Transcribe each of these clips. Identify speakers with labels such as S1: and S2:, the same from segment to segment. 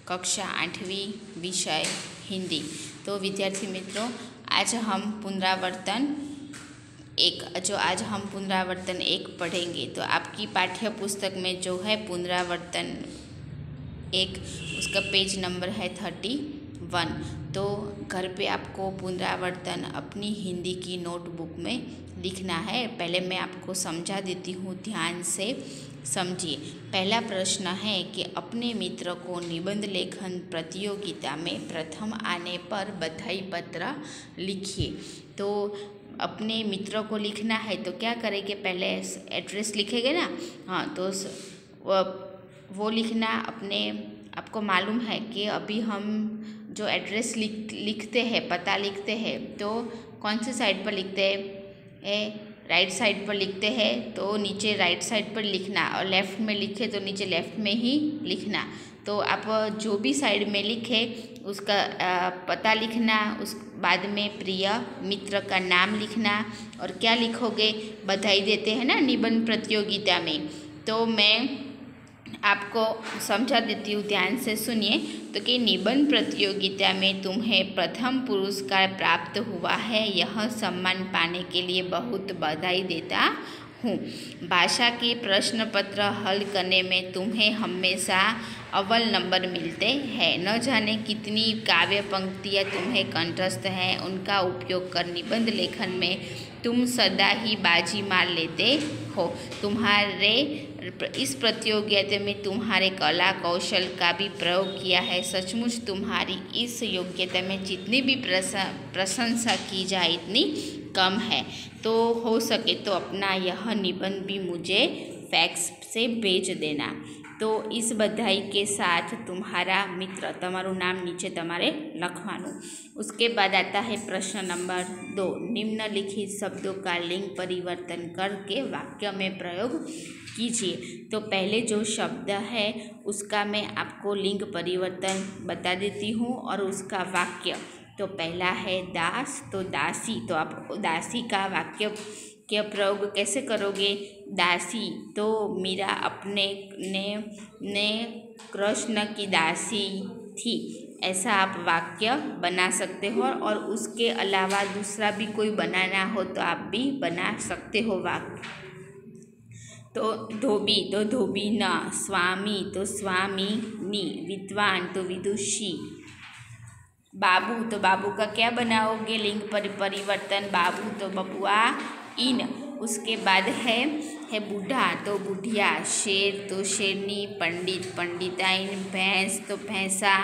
S1: कक्षा 8वीं विषय हिंदी। तो विद्यार्थी मित्रों, आज हम पुनरावर्तन एक पढ़ेंगे। तो आपकी पाठ्य पुस्तक में जो है पुनरावर्तन एक, उसका पेज नंबर है 31। तो घर पे आपको पुनरावर्तन अपनी हिंदी की नोटबुक में लिखना है। पहले मैं आपको समझा देती हूँ, ध्यान से समझिए। पहला प्रश्न है कि अपने मित्र को निबंध लेखन प्रतियोगिता में प्रथम आने पर बधाई पत्र लिखिए। तो अपने मित्रों को लिखना है तो क्या करेंगे, पहले एड्रेस लिखेंगे ना। हाँ, तो वो लिखना आपको मालूम है कि अभी हम जो एड्रेस लिखते हैं, पता लिखते हैं, तो कौन सी साइड पर लिखते हैं? राइट साइड पर लिखते हैं, तो नीचे राइट साइड पर लिखना, और लेफ़्ट में लिखे तो नीचे लेफ़्ट में ही लिखना। तो आप जो भी साइड में लिखे उसका पता लिखना, उस बाद में प्रिय मित्र का नाम लिखना। और क्या लिखोगे? बधाई देते हैं ना निबंध प्रतियोगिता में। तो मैं आपको समझा देती हूँ, ध्यान से सुनिए। तो कि निबंध प्रतियोगिता में तुम्हें प्रथम पुरस्कार प्राप्त हुआ है, यह सम्मान पाने के लिए बहुत बधाई देता हूँ। भाषा के प्रश्न पत्र हल करने में तुम्हें हमेशा अव्वल नंबर मिलते हैं। न जाने कितनी काव्य पंक्तियाँ तुम्हें कंठस्थ हैं, उनका उपयोग कर निबंध लेखन में तुम सदा ही बाजी मार लेते हो। तुम्हारे इस प्रतियोगिता में तुम्हारे कला कौशल का भी प्रयोग किया है। सचमुच तुम्हारी इस योग्यता में जितनी भी प्रशंसा की जाए इतनी कम है। तो हो सके तो अपना यह निबंध भी मुझे फैक्स से भेज देना। तो इस बधाई के साथ तुम्हारा मित्र, तमारू नाम नीचे तमारे लखवानुं। उसके बाद आता है प्रश्न नंबर 2। निम्नलिखित शब्दों का लिंग परिवर्तन करके वाक्य में प्रयोग कीजिए। तो पहले जो शब्द है उसका मैं आपको लिंग परिवर्तन बता देती हूँ और उसका वाक्य। तो पहला है दास, तो दासी। तो आप दासी का वाक्य के प्रयोग कैसे करोगे? दासी, तो मीरा अपने ने कृष्ण की दासी थी, ऐसा आप वाक्य बना सकते हो। और उसके अलावा दूसरा भी कोई बनाना हो तो आप भी बना सकते हो वाक्य। तो धोबी, तो धोबीना। स्वामी, तो स्वामिनी। विद्वान, तो विदुषी। बाबू, तो बाबू का क्या बनाओगे लिंग परिवर्तन? बाबू, तो बबुआ इन। उसके बाद है बूढ़ा, तो बुढ़िया। शेर, तो शेरनी। पंडित, पंडिताइन। भैंस, तो भैंसा।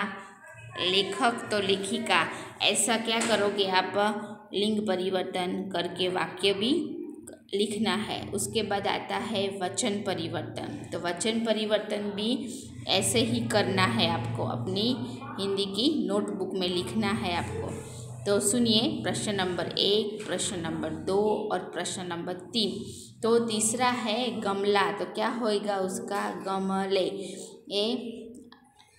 S1: लेखक, तो लेखिका। ऐसा क्या करोगे आप? लिंग परिवर्तन करके वाक्य भी लिखना है। उसके बाद आता है वचन परिवर्तन। तो वचन परिवर्तन भी ऐसे ही करना है आपको, अपनी हिंदी की नोटबुक में लिखना है आपको। तो सुनिए, प्रश्न नंबर 1, प्रश्न नंबर 2 और प्रश्न नंबर 3। तो तीसरा है गमला, तो क्या होएगा उसका? गमले। ए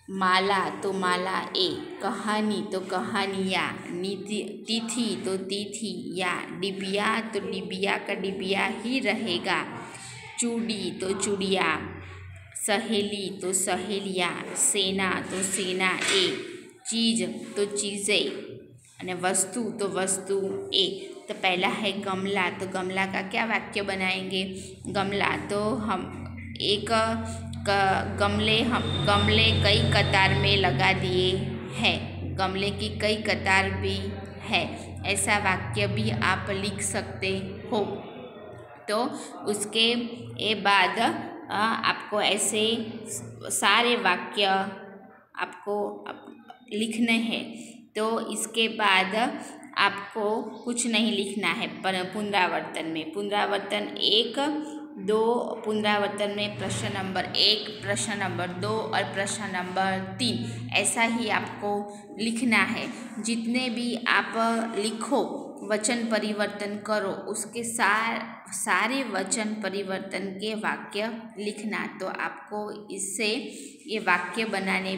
S1: माला, तो माला ए। कहानी, तो कहानियाँ। तिथि, तो तिथि या। डिबिया, तो डिबिया का डिबिया ही रहेगा। चूड़ी, तो चूड़िया। सहेली, तो सहेलियाँ। सेना, तो सेना ए। चीज़, तो चीज़ें। और वस्तु, तो वस्तु ए। तो पहला है गमला, तो गमला का क्या वाक्य बनाएंगे? गमला, तो हम एक गमले कई कतार में लगा दिए हैं। गमले की कई कतार भी है, ऐसा वाक्य भी आप लिख सकते हो। तो उसके बाद आपको ऐसे सारे वाक्य आपको लिखने हैं। तो इसके बाद आपको कुछ नहीं लिखना है। पर पुनरावर्तन में पुनरावर्तन 1, 2 पुनरावर्तन में प्रश्न नंबर 1, प्रश्न नंबर 2 और प्रश्न नंबर 3 ऐसा ही आपको लिखना है। जितने भी आप लिखो, वचन परिवर्तन करो, उसके सारे वचन परिवर्तन के वाक्य लिखना। तो आपको इससे ये वाक्य बनाने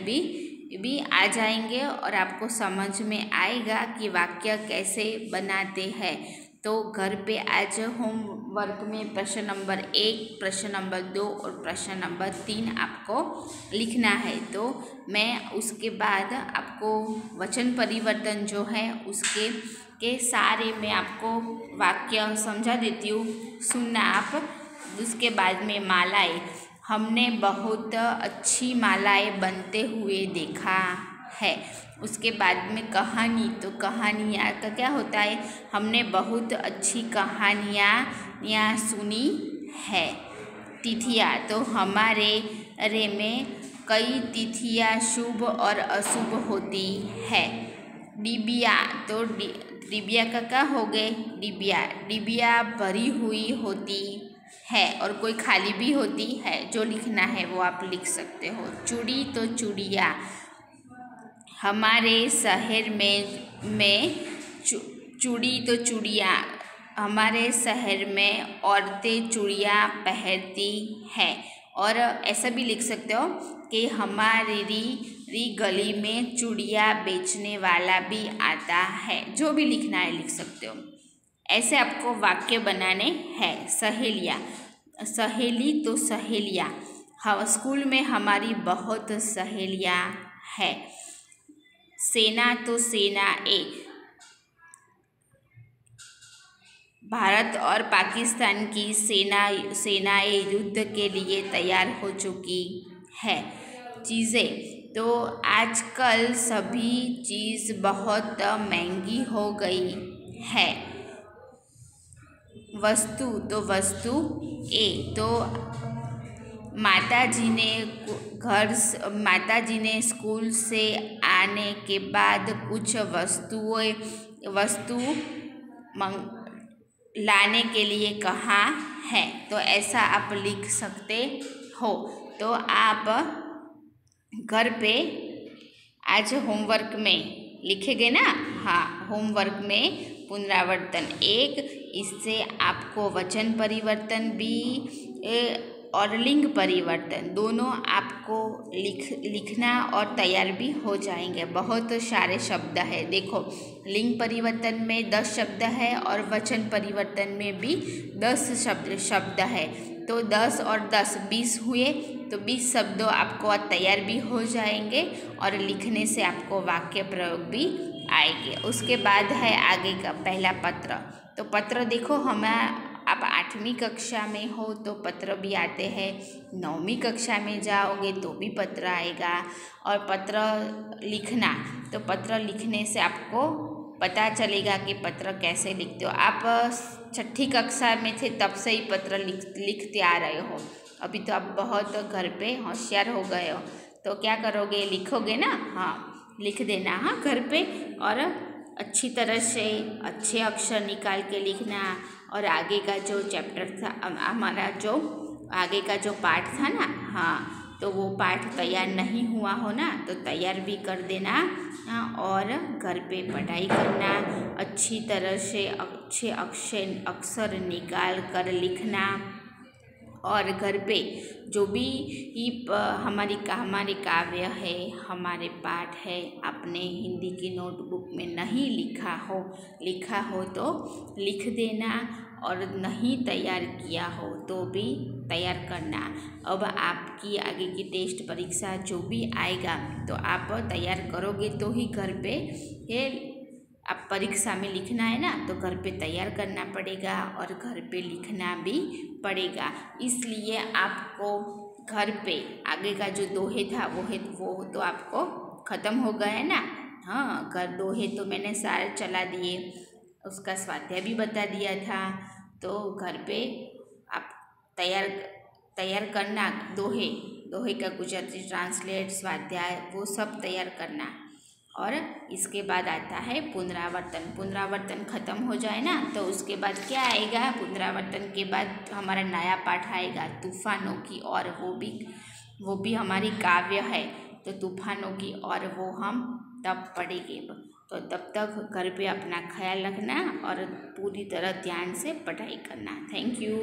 S1: भी आ जाएंगे और आपको समझ में आएगा कि वाक्य कैसे बनाते हैं। तो घर पे आज होमवर्क में प्रश्न नंबर 1, प्रश्न नंबर 2 और प्रश्न नंबर 3 आपको लिखना है। तो मैं उसके बाद आपको वचन परिवर्तन जो है उसके सारे मैं आपको वाक्य समझा देती हूँ, सुनना आप। उसके बाद में मालाएं, हमने बहुत अच्छी मालाएं बनते हुए देखा है। उसके बाद में कहानी, तो कहानियाँ का क्या होता है, हमने बहुत अच्छी कहानियाँ सुनी है। तिथियाँ, तो हमारे रे में कई तिथियाँ शुभ और अशुभ होती है। डिबिया, तो डिबिया का क्या हो गए, डिबिया भरी हुई होती है और कोई खाली भी होती है। जो लिखना है वो आप लिख सकते हो। चूड़ी, तो चूड़िया, हमारे शहर में चूड़ी, तो चूड़ियाँ, हमारे शहर में औरतें चूड़ियाँ पहनती हैं। और ऐसा भी लिख सकते हो कि हमारी गली में चूड़ियाँ बेचने वाला भी आता है। जो भी लिखना है लिख सकते हो। ऐसे आपको वाक्य बनाने हैं। सहेलियाँ, सहेली, तो सहेलियाँ, स्कूल में हमारी बहुत सहेलियाँ हैं। सेना, तो सेनाएं, भारत और पाकिस्तान की सेनाएं युद्ध के लिए तैयार हो चुकी है। चीज़ें, तो आजकल सभी चीज़ बहुत महंगी हो गई है। वस्तु, तो वस्तु ए, तो माताजी ने स्कूल से आने के बाद कुछ वस्तु लाने के लिए कहा है। तो ऐसा आप लिख सकते हो। तो आप घर पे आज होमवर्क में लिखेंगे ना। हाँ, होमवर्क में पुनरावर्तन 1, इससे आपको वचन परिवर्तन भी और लिंग परिवर्तन दोनों आपको लिखना और तैयार भी हो जाएंगे। बहुत सारे शब्द है। देखो, लिंग परिवर्तन में 10 शब्द है और वचन परिवर्तन में भी 10 शब्द है। तो 10 और 10 20 हुए। तो 20 शब्दों आपको तैयार भी हो जाएंगे और लिखने से आपको वाक्य प्रयोग भी आएंगे। उसके बाद है आगे का पहला पत्र। तो पत्र देखो, हमें आप 8वीं कक्षा में हो तो पत्र भी आते हैं, 9वीं कक्षा में जाओगे तो भी पत्र आएगा। और पत्र लिखना, तो पत्र लिखने से आपको पता चलेगा कि पत्र कैसे लिखते हो। आप 6ठी कक्षा में थे तब से ही पत्र लिखते आ रहे हो। अभी तो आप बहुत घर पे होशियार हो गए हो। तो क्या करोगे, लिखोगे ना। हाँ, लिख देना हाँ घर पे, और अच्छी तरह से अच्छे अक्षर निकाल के लिखना। और आगे का जो चैप्टर था, हमारा जो आगे का जो पाठ था ना, हाँ, तो वो पाठ तैयार नहीं हुआ हो ना तो तैयार भी कर देना। और घर पे पढ़ाई करना, अच्छी तरह से अच्छे अक्षर निकाल कर लिखना। और घर पे जो भी हमारे काव्य है, हमारे पाठ है, आपने हिंदी की नोटबुक में नहीं लिखा हो तो लिख देना। और नहीं तैयार किया हो तो भी तैयार करना। अब आपकी आगे की टेस्ट परीक्षा जो भी आएगा तो आप तैयार करोगे तो ही घर पे आप परीक्षा में लिखना है ना, तो घर पे तैयार करना पड़ेगा और घर पे लिखना भी पड़ेगा। इसलिए आपको घर पे आगे का जो दोहे था वो तो आपको ख़त्म हो गया है ना। हाँ, दोहे तो मैंने सारे चला दिए, उसका स्वाध्याय भी बता दिया था। तो घर पे आप तैयार करना। दोहे का गुजराती ट्रांसलेट, स्वाध्याय, वो सब तैयार करना। और इसके बाद आता है पुनरावर्तन ख़त्म हो जाए ना तो उसके बाद क्या आएगा, पुनरावर्तन के बाद हमारा नया पाठ आएगा तूफानों की। और वो भी हमारी काव्य है, तो तूफानों की और वो हम तब पढ़ेंगे। तो तब तक घर पे अपना ख्याल रखना और पूरी तरह ध्यान से पढ़ाई करना। Thank you.